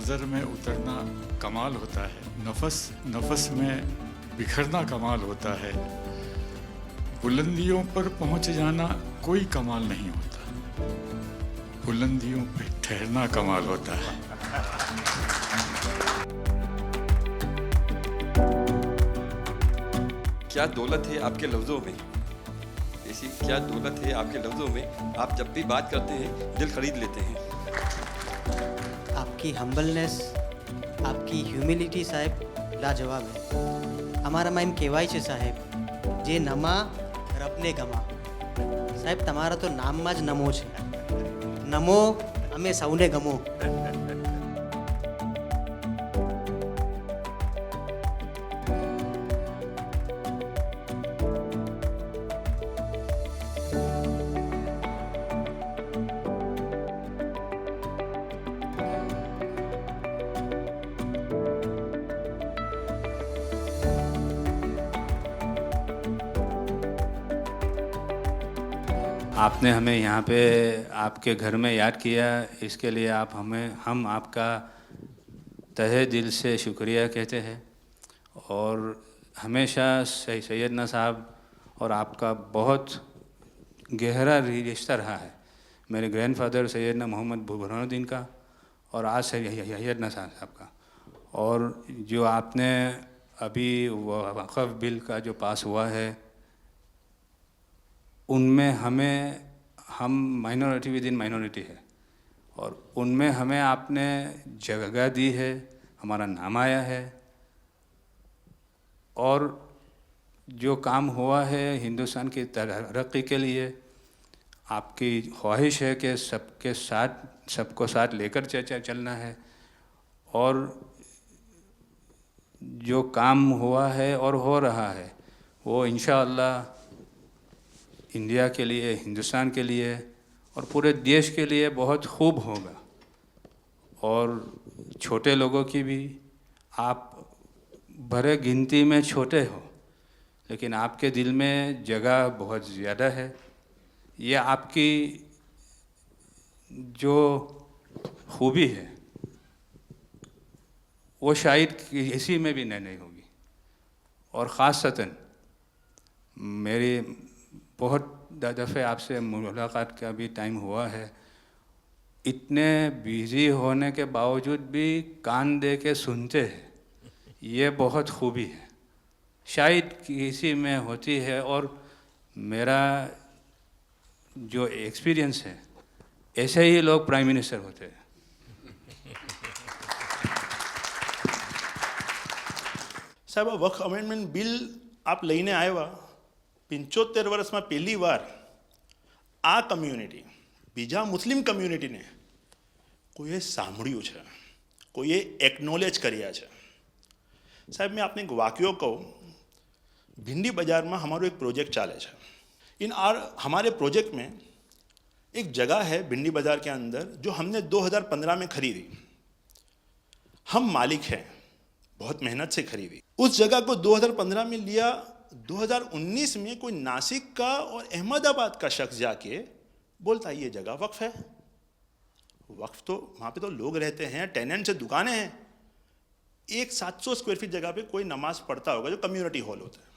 नज़र में उतरना कमाल होता है, नफस नफस में बिखरना कमाल होता है, बुलंदियों पर पहुंच जाना कोई कमाल नहीं होता, बुलंदियों पे ठहरना कमाल होता है। क्या दौलत है आपके लफ्ज़ों में, ऐसी क्या दौलत है आपके लफ्ज़ों में, आप जब भी बात करते हैं दिल खरीद लेते हैं। आपकी हम्बलनेस, आपकी ह्यूमिलिटी साहेब लाजवाब है। અમારા માં એમ કહેવાય છે સાહેબ, જે નમા રબને ગમા। સાહેબ તમારા તો નામમાં જ નમો છે, નમો અમે સૌને ગમો। आपने हमें यहाँ पे आपके घर में याद किया, इसके लिए हम आपका तहे दिल से शुक्रिया कहते हैं। और हमेशा सैयदना साहब और आपका बहुत गहरा रिश्ता रहा है। मेरे ग्रैंडफादर सैयदना मोहम्मद बुरहानुद्दीन का और आज सैयदना साहब का। और जो आपने अभी वक़्फ़ बिल का जो पास हुआ है, उनमें हम माइनॉरिटी विद इन माइनॉरिटी है, और उनमें हमें आपने जगह दी है, हमारा नाम आया है। और जो काम हुआ है हिंदुस्तान की तरक्की के लिए, आपकी ख्वाहिश है कि सबको साथ लेकर चलना है। और जो काम हुआ है और हो रहा है वो इंशाअल्लाह इंडिया के लिए, हिंदुस्तान के लिए और पूरे देश के लिए बहुत खूब होगा। और छोटे लोगों की भी, आप भरे गिनती में छोटे हो लेकिन आपके दिल में जगह बहुत ज़्यादा है। ये आपकी जो खूबी है वो शायद किसी में भी नहीं होगी। और ख़ासतन मेरी बहुत दफ़े आपसे मुलाकात का भी टाइम हुआ है, इतने बिज़ी होने के बावजूद भी कान दे के सुनते हैं, ये बहुत खूबी है, शायद किसी में होती है। और मेरा जो एक्सपीरियंस है, ऐसे ही लोग प्राइम मिनिस्टर होते हैं। સાહેબ, આ વક્ફ અમેન્ડમેન્ટ બિલ આપ લઈને આવ્યા, 75 વર્ષમાં પહેલી વાર આ કમ્યુનિટી, બીજા મુસ્લિમ કમ્યુનિટીને કોઈએ સાંભળ્યું છે, કોઈએ એકનોલેજ કર્યા છે। સાહેબ, मैं आपने एक वाक्य कहूँ, भिंडी बाज़ार में हमारो एक प्रोजेक्ट चाले है। हमारे प्रोजेक्ट में एक जगह है भिंडी बाज़ार के अंदर जो हमने 2015 में खरीदी। हम मालिक हैं, बहुत मेहनत से खरीदी। उस जगह को 2015 में लिया, 2019 में कोई नासिक का और अहमदाबाद का शख्स जाके बोलता है ये जगह वक्फ है। वक्फ तो वहाँ पे तो लोग रहते हैं, टेनेंट्स से दुकानें हैं। एक 700 स्क्वायर फीट जगह पे कोई नमाज पढ़ता होगा जो कम्युनिटी हॉल होता है।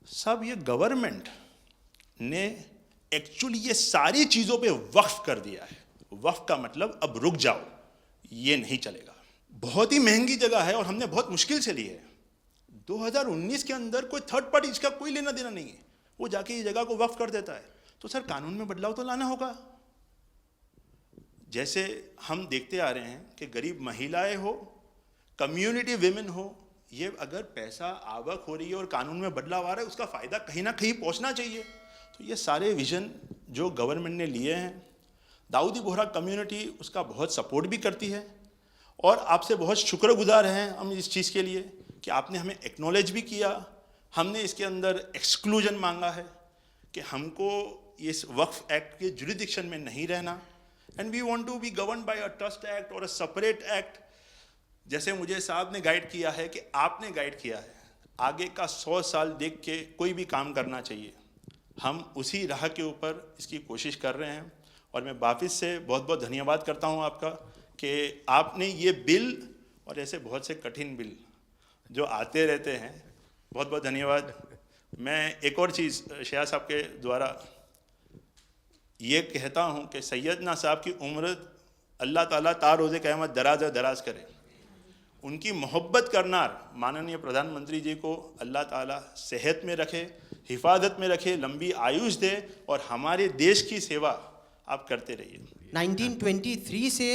सब ये गवर्नमेंट ने एक्चुअली ये सारी चीज़ों पे वक्फ कर दिया है। वक्फ का मतलब अब रुक जाओ, ये नहीं चलेगा। बहुत ही महंगी जगह है और हमने बहुत मुश्किल से ली है। 2019 के अंदर कोई थर्ड पार्टी, इसका कोई लेना देना नहीं है, वो जाके ये जगह को वक्फ कर देता है। तो सर, कानून में बदलाव तो लाना होगा। जैसे हम देखते आ रहे हैं कि गरीब महिलाएं हो, कम्युनिटी विमेन हो, ये अगर पैसा आवक हो रही है और कानून में बदलाव आ रहा है, उसका फ़ायदा कहीं ना कहीं पहुंचना चाहिए। तो ये सारे विजन जो गवर्नमेंट ने लिए हैं, दाऊदी बोहरा कम्युनिटी उसका बहुत सपोर्ट भी करती है। और आपसे बहुत शुक्रगुजार हैं हम इस चीज़ के लिए कि आपने हमें एक्नॉलेज भी किया। हमने इसके अंदर एक्सक्लूजन मांगा है कि हमको इस वक्फ एक्ट के जुरिडिक्शन में नहीं रहना, and we want to be govern by a trust act और अ सेपरेट एक्ट। जैसे मुझे साहब ने गाइड किया है कि आपने गाइड किया है, आगे का 100 साल देख के कोई भी काम करना चाहिए। हम उसी राह के ऊपर इसकी कोशिश कर रहे हैं और मैं वापस से बहुत बहुत धन्यवाद करता हूं आपका कि आपने ये बिल और ऐसे बहुत से कठिन बिल जो आते रहते हैं, बहुत बहुत धन्यवाद। मैं एक और चीज़ शाह साहब के द्वारा ये कहता हूँ कि सैयदना साहब की उम्र अल्लाह ताला तार रोज़े क़यामत दराज करे। उनकी मोहब्बत करनार माननीय प्रधानमंत्री जी को अल्लाह ताला सेहत में रखे, हिफाजत में रखे, लंबी आयुष दे और हमारे देश की सेवा आप करते रहिए। 1923 से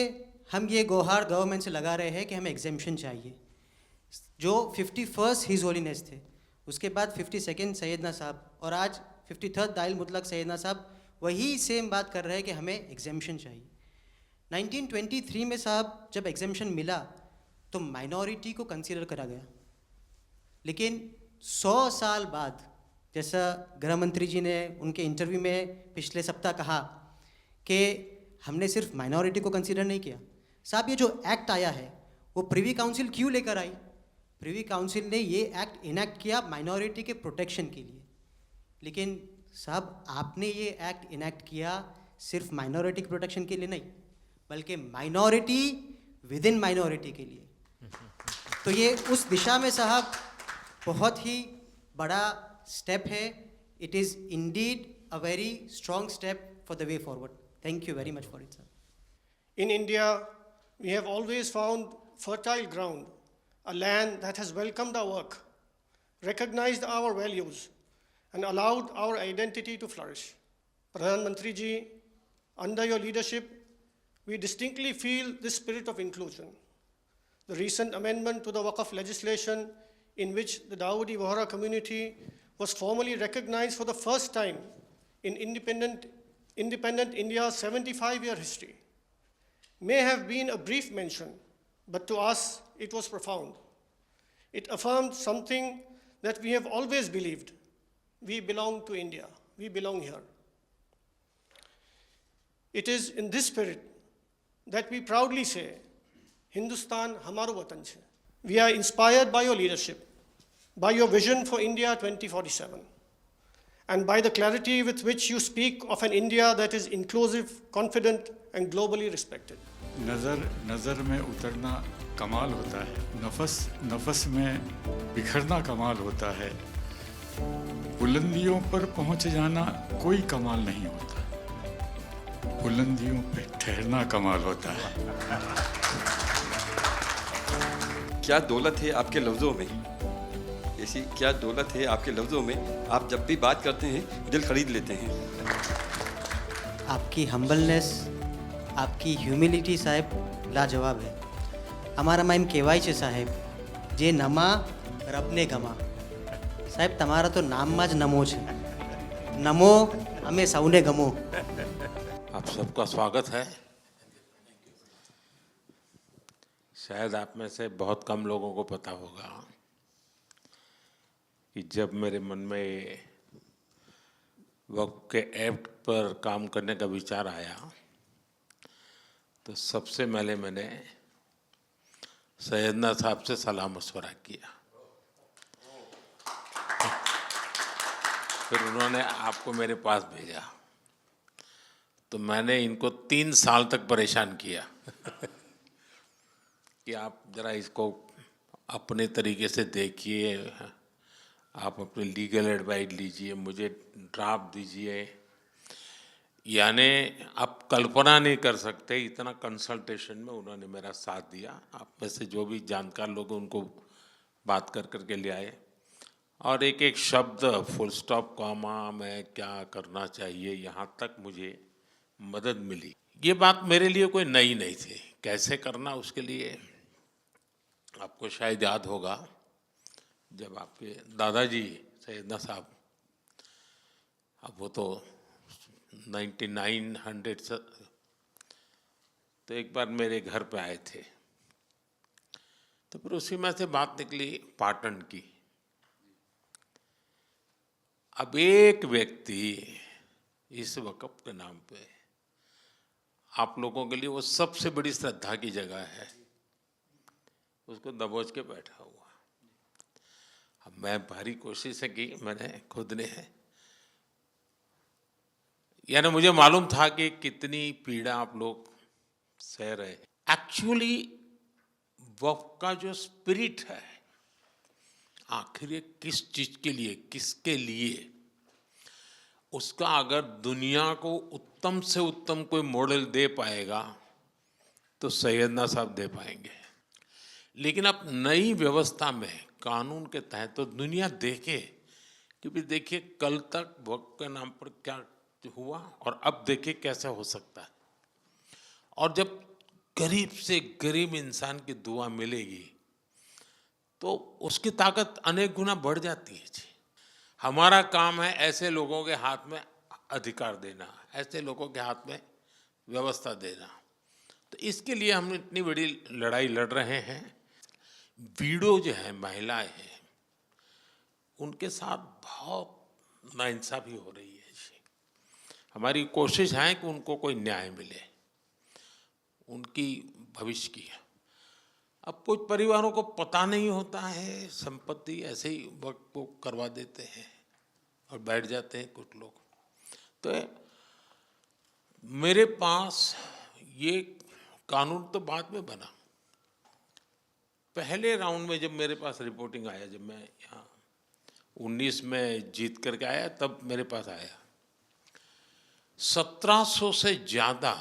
हम ये गुहार गवर्नमेंट से लगा रहे हैं कि हमें एग्जेम्पशन चाहिए। जो 51st हिज होलीनेस थे, उसके बाद 52nd सैयदना साहब और आज 53rd दाइल मुतलक सैयदना साहब वही सेम बात कर रहे हैं कि हमें एग्जेम्पशन चाहिए। 1923 में साहब जब एग्जेम्पशन मिला तो माइनॉरिटी को कंसीडर करा गया, लेकिन 100 साल बाद, जैसा गृह मंत्री जी ने उनके इंटरव्यू में पिछले सप्ताह कहा कि हमने सिर्फ माइनॉरिटी को कंसीडर नहीं किया। साहब ये जो एक्ट आया है वो प्रिवी काउंसिल क्यों लेकर आई? प्रिवी काउंसिल ने ये एक्ट इनैक्ट किया माइनॉरिटी के प्रोटेक्शन के लिए, लेकिन साहब आपने ये एक्ट इनैक्ट किया सिर्फ माइनॉरिटी के प्रोटेक्शन के लिए नहीं, बल्कि माइनॉरिटी विद इन माइनॉरिटी के लिए। तो ये उस दिशा में साहब बहुत ही बड़ा स्टेप है। It is indeed a very strong step for the way forward. Thank you very much for it sir. In India, we have always found fertile ground, a land that has welcomed our work, recognized our values, and allowed our identity to flourish. Pradhan Mantri ji, under your leadership, we distinctly feel this spirit of inclusion. The recent amendment to the Waqf legislation, in which the Dawoodi Bohra community was formally recognized for the first time in independent India's 75-year history, may have been a brief mention, but to us it was profound. It affirmed something that we have always believed. We belong to India. We belong here. It is in this spirit that we proudly say, Hindustan hamaro watan chhe. We are inspired by your leadership, by your vision for India 2047, and by the clarity with which you speak of an India that is inclusive, confident, and globally respected. नज़र में उतरना कमाल होता है, नफस में बिखरना कमाल होता है, बुलंदियों पर पहुंच जाना कोई कमाल नहीं होता, बुलंदियों पे ठहरना कमाल होता है। क्या दौलत है आपके लफ्ज़ों में, ऐसी क्या दौलत है आपके लफ्ज़ों में, आप जब भी बात करते हैं दिल खरीद लेते हैं। आपकी हम्बलनेस, आपकी ह्यूमिलिटी साहेब लाजवाब है। हमारा माइम केवाय છે સાહેબ, જે નમા રબને ગમા। સાહેબ તમારા તો નામમાં જ નમો છે, નમો અમે સૌને ગમો। आप सबका स्वागत है। शायद आप में से बहुत कम लोगों को पता होगा कि जब मेरे मन में वक्फ के एक्ट पर काम करने का विचार आया तो सबसे पहले मैंने सैयदना साहब से सलाह मशवरा किया, फिर उन्होंने आपको मेरे पास भेजा, तो मैंने इनको 3 साल तक परेशान किया कि आप ज़रा इसको अपने तरीके से देखिए, आप अपनी लीगल एडवाइस लीजिए, मुझे ड्राफ्ट दीजिए। यानी आप कल्पना नहीं कर सकते इतना कंसल्टेशन में उन्होंने मेरा साथ दिया। आप में से जो भी जानकार लोग उनको बात कर करके ले आए और एक एक शब्द, फुल स्टॉप, कॉमा में क्या करना चाहिए, यहाँ तक मुझे मदद मिली। ये बात मेरे लिए कोई नई नहीं थी, कैसे करना उसके लिए आपको शायद याद होगा जब आपके दादाजी सैयदना साहब, अब वो तो 1900 से, तो एक बार मेरे घर पे आए थे, तो फिर उसी में से बात निकली पाटन की। अब एक व्यक्ति इस वक़्फ़ के नाम पे आप लोगों के लिए वो सबसे बड़ी श्रद्धा की जगह है, उसको दबोच के बैठा हुआ। अब मैं भारी कोशिश की मैंने खुद ने, यानी मुझे मालूम था कि कितनी पीड़ा आप लोग सह रहे हैं। एक्चुअली वक्फ का जो स्पिरिट है, आखिर ये किस चीज के लिए, किसके लिए, उसका अगर दुनिया को उत्तम से उत्तम कोई मॉडल दे पाएगा तो सैयदना साहब दे पाएंगे। लेकिन अब नई व्यवस्था में कानून के तहत तो दुनिया देखे, क्योंकि देखिए कल तक वक्फ के नाम पर क्या हुआ और अब देखिए कैसे हो सकता है। और जब गरीब से गरीब इंसान की दुआ मिलेगी तो उसकी ताकत अनेक गुना बढ़ जाती है जी। हमारा काम है ऐसे लोगों के हाथ में अधिकार देना, ऐसे लोगों के हाथ में व्यवस्था देना। तो इसके लिए हम इतनी बड़ी लड़ाई लड़ रहे हैं। वीडो जो है, महिलाएं हैं, उनके साथ बहुत नाइंसाफी हो रही है जी। हमारी कोशिश है कि उनको कोई न्याय मिले, उनकी भविष्य की। अब कुछ परिवारों को पता नहीं होता है, संपत्ति ऐसे ही वक्त को करवा देते हैं और बैठ जाते हैं कुछ लोग। तो मेरे पास ये कानून तो बाद में बना, पहले राउंड में जब मेरे पास रिपोर्टिंग आया, जब मैं यहाँ 19 में जीत करके आया, तब मेरे पास आया 1700 से ज़्यादा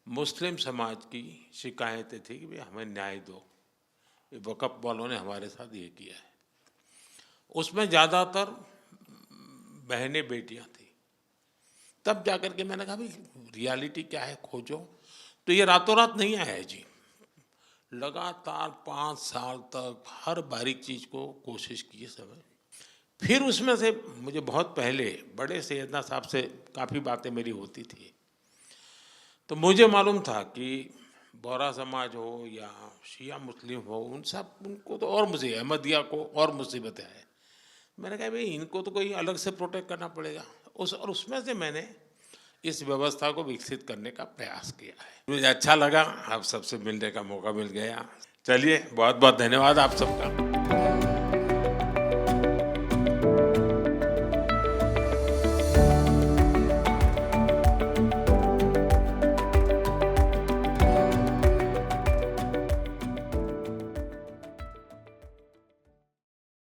मुस्लिम समाज की शिकायतें थी कि भाई हमें न्याय दो, ये वक़्फ़ वालों ने हमारे साथ ये किया है। उसमें ज़्यादातर बहनें बेटियां थी। तब जाकर के मैंने कहा भाई रियलिटी क्या है, खोजो। तो ये रातों रात नहीं आया है जी, लगातार 5 साल तक हर बारीक चीज़ को कोशिश की है सब। फिर उसमें से मुझे बहुत पहले बड़े सैयदना साहब से काफ़ी बातें मेरी होती थी, तो मुझे मालूम था कि बोहरा समाज हो या शिया मुस्लिम हो, उनको तो और मुझे अहमदिया को और मुसीबतें हैं। मैंने कहा भाई इनको तो कोई अलग से प्रोटेक्ट करना पड़ेगा। उसमें से मैंने इस व्यवस्था को विकसित करने का प्रयास किया है। मुझे अच्छा लगा, आप सबसे मिलने का मौका मिल गया। चलिए, बहुत बहुत धन्यवाद आप सबका।